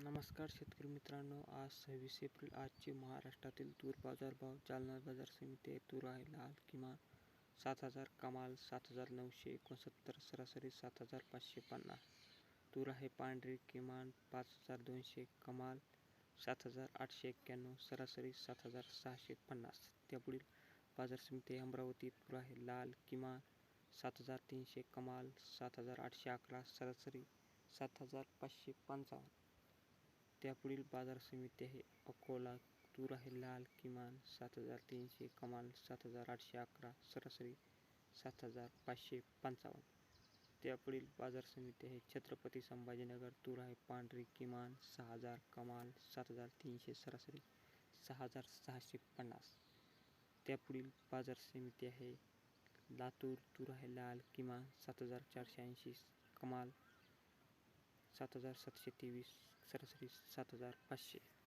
नमस्कार शेतकरी मित्रांनो, आज 26 एप्रिल. आजचे महाराष्ट्रातील तूर बाजारभाव. जालना बाजार समिती. तूर आहे लाल किमान 7,000, कमाल 7,969, सरासरी 7,550. तूर आहे पांढरी किमान 5,200, कमाल 7,891, सरासरी 7,650. त्यापुढील बाजार समिती अमरावती. तूर आहे लाल किमान 7,300, कमाल 7,811, सरासरी 7,555. त्यापुढील बाजार समिती आहे अकोला. तूर आहे लाल किमान 7,300, कमाल 7,811, सरासरी 7,555. त्यापुढील बाजार समिती आहे छत्रपती संभाजीनगर. तूर आहे पांढरी किमान 6,000, कमाल 7,300, सरासरी 6,650. त्यापुढील बाजार समिती आहे लातूर. तूर आहे लाल किमान 7,480, कमाल 7,723, सरासरी 7,500.